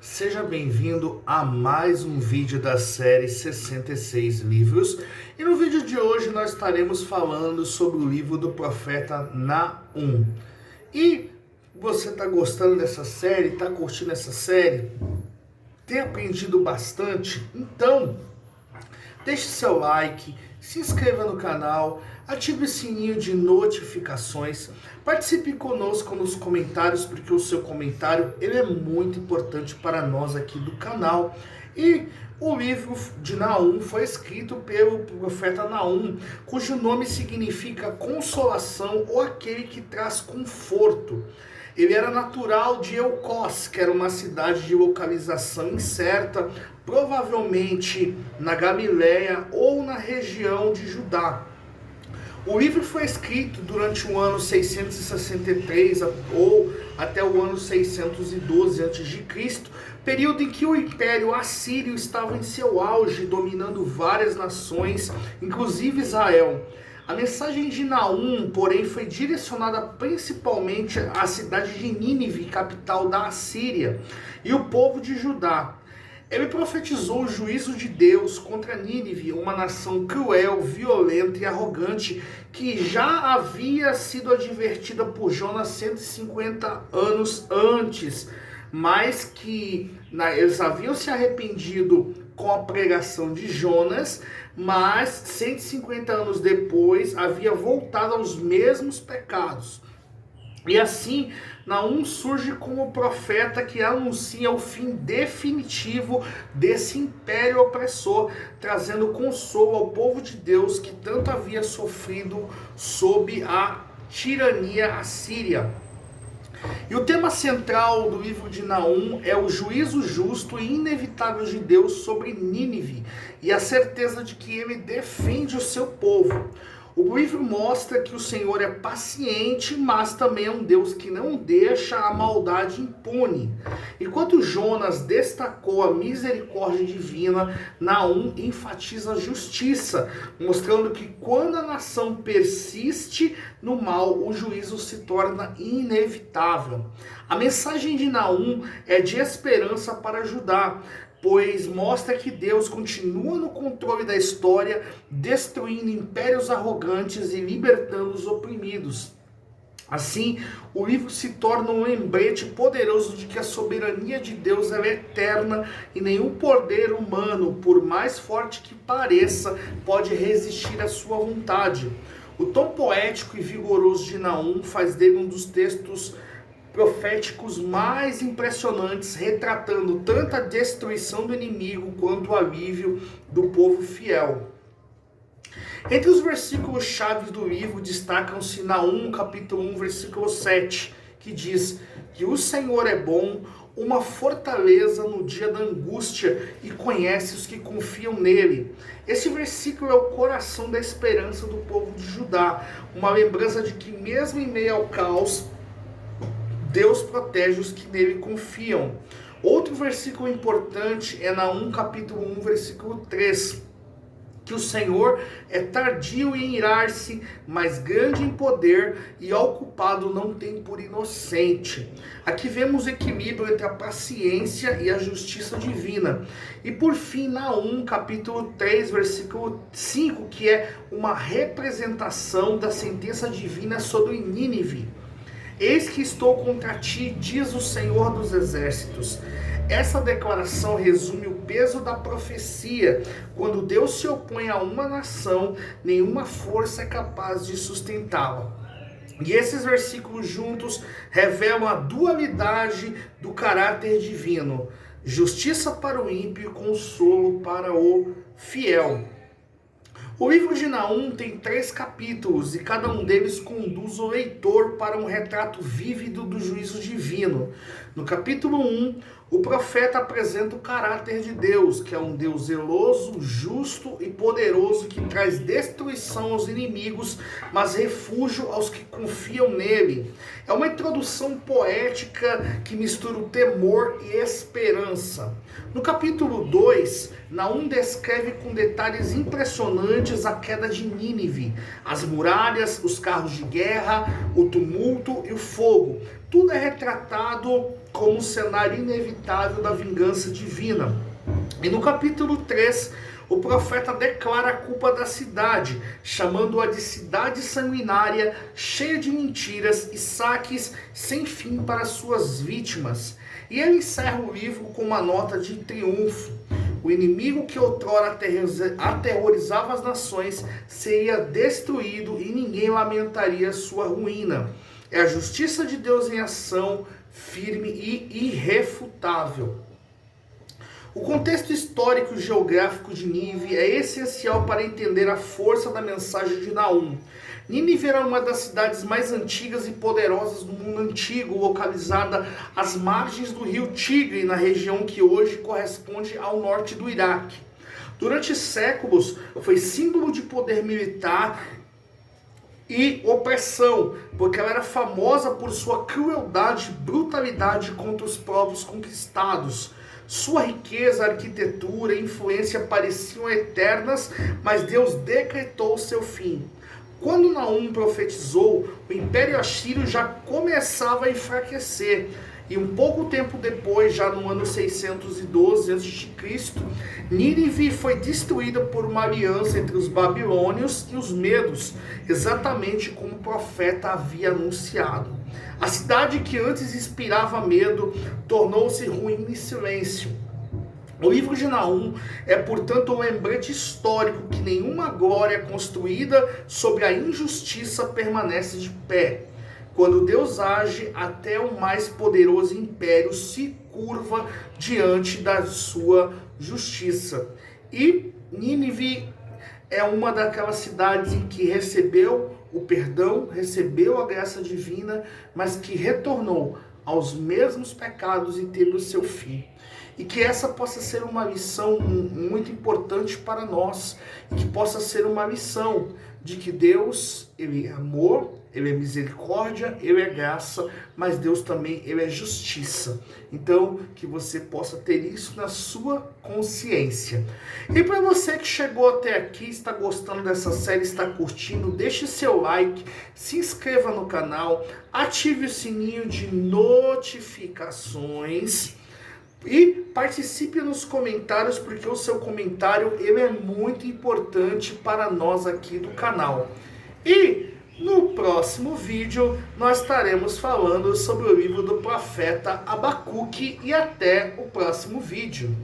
Seja bem-vindo a mais um vídeo da série 66 livros. E no vídeo de hoje nós estaremos falando sobre o livro do profeta Naum. E você está gostando dessa série? Está curtindo essa série? Tem aprendido bastante? Então, deixe seu like, se inscreva no canal, ative o sininho de notificações, participe conosco nos comentários, porque o seu comentário ele é muito importante para nós aqui do canal. E o livro de Naum foi escrito pelo profeta Naum, cujo nome significa consolação ou aquele que traz conforto. Ele era natural de Elcós, que era uma cidade de localização incerta, provavelmente na Galileia ou na região de Judá. O livro foi escrito durante o ano 663 ou até o ano 612 a.C., período em que o Império Assírio estava em seu auge, dominando várias nações, inclusive Israel. A mensagem de Naum, porém, foi direcionada principalmente à cidade de Nínive, capital da Assíria, e o povo de Judá. Ele profetizou o juízo de Deus contra Nínive, uma nação cruel, violenta e arrogante, que já havia sido advertida por Jonas 150 anos antes, mas que eles haviam se arrependido com a pregação de Jonas, mas 150 anos depois havia voltado aos mesmos pecados. E assim, Naum surge como profeta que anuncia o fim definitivo desse império opressor, trazendo consolo ao povo de Deus que tanto havia sofrido sob a tirania assíria. E o tema central do livro de Naum é o juízo justo e inevitável de Deus sobre Nínive e a certeza de que ele defende o seu povo. O livro mostra que o Senhor é paciente, mas também é um Deus que não deixa a maldade impune. Enquanto Jonas destacou a misericórdia divina, Naum enfatiza a justiça, mostrando que quando a nação persiste no mal, o juízo se torna inevitável. A mensagem de Naum é de esperança para Judá, pois mostra que Deus continua no controle da história, destruindo impérios arrogantes e libertando os oprimidos. Assim, o livro se torna um lembrete poderoso de que a soberania de Deus é eterna e nenhum poder humano, por mais forte que pareça, pode resistir à sua vontade. O tom poético e vigoroso de Naum faz dele um dos textos proféticos mais impressionantes, retratando tanto a destruição do inimigo quanto o alívio do povo fiel. Entre os versículos chaves do livro destacam-se Naum capítulo 1, versículo 7, que diz que o Senhor é bom, uma fortaleza no dia da angústia e conhece os que confiam nele. Esse versículo é o coração da esperança do povo de Judá, uma lembrança de que mesmo em meio ao caos, Deus protege os que nele confiam. Outro versículo importante é Naum capítulo 1, versículo 3, que o Senhor é tardio em irar-se, mas grande em poder, e ao culpado não tem por inocente. Aqui vemos o equilíbrio entre a paciência e a justiça divina. E por fim, Naum capítulo 3, versículo 5, que é uma representação da sentença divina sobre Nínive. Eis que estou contra ti, diz o Senhor dos Exércitos. Essa declaração resume o peso da profecia. Quando Deus se opõe a uma nação, nenhuma força é capaz de sustentá-la. E esses versículos juntos revelam a dualidade do caráter divino: justiça para o ímpio e consolo para o fiel. O livro de Naum tem 3 capítulos e cada um deles conduz o leitor para um retrato vívido do juízo divino. No capítulo 1, o profeta apresenta o caráter de Deus, que é um Deus zeloso, justo e poderoso que traz destruição aos inimigos, mas refúgio aos que confiam nele. É uma introdução poética que mistura o temor e esperança. No capítulo 2, Naum descreve com detalhes impressionantes semelhantes à queda de Nínive. As muralhas, os carros de guerra, o tumulto e o fogo. Tudo é retratado como um cenário inevitável da vingança divina. E no capítulo 3, o profeta declara a culpa da cidade, chamando-a de cidade sanguinária, cheia de mentiras e saques sem fim para suas vítimas. E ele encerra o livro com uma nota de triunfo. O inimigo que outrora aterrorizava as nações seria destruído e ninguém lamentaria sua ruína. É a justiça de Deus em ação, firme e irrefutável. O contexto histórico e geográfico de Nínive é essencial para entender a força da mensagem de Naum. Nínive era uma das cidades mais antigas e poderosas do mundo antigo, localizada às margens do rio Tigre, na região que hoje corresponde ao norte do Iraque. Durante séculos, foi símbolo de poder militar e opressão, porque ela era famosa por sua crueldade e brutalidade contra os povos conquistados. Sua riqueza, arquitetura e influência pareciam eternas, mas Deus decretou seu fim. Quando Naum profetizou, o Império Assírio já começava a enfraquecer. E um pouco tempo depois, já no ano 612 a.C., Nínive foi destruída por uma aliança entre os babilônios e os medos, exatamente como o profeta havia anunciado. A cidade que antes inspirava medo tornou-se ruim em silêncio. O livro de Naum é, portanto, um lembrete histórico que nenhuma glória construída sobre a injustiça permanece de pé. Quando Deus age, até o mais poderoso império se curva diante da sua justiça. E Nínive é uma daquelas cidades em que recebeu o perdão, recebeu a graça divina, mas que retornou aos mesmos pecados e teve o seu fim. E que essa possa ser uma lição muito importante para nós, e que possa ser uma lição de que Deus, Ele é amor, Ele é misericórdia, Ele é graça, mas Deus também, Ele é justiça. Então, que você possa ter isso na sua consciência. E para você que chegou até aqui, está gostando dessa série, está curtindo, deixe seu like, se inscreva no canal, ative o sininho de notificações e participe nos comentários, porque o seu comentário ele é muito importante para nós aqui do canal. E no próximo vídeo nós estaremos falando sobre o livro do profeta Abacuque, e até o próximo vídeo.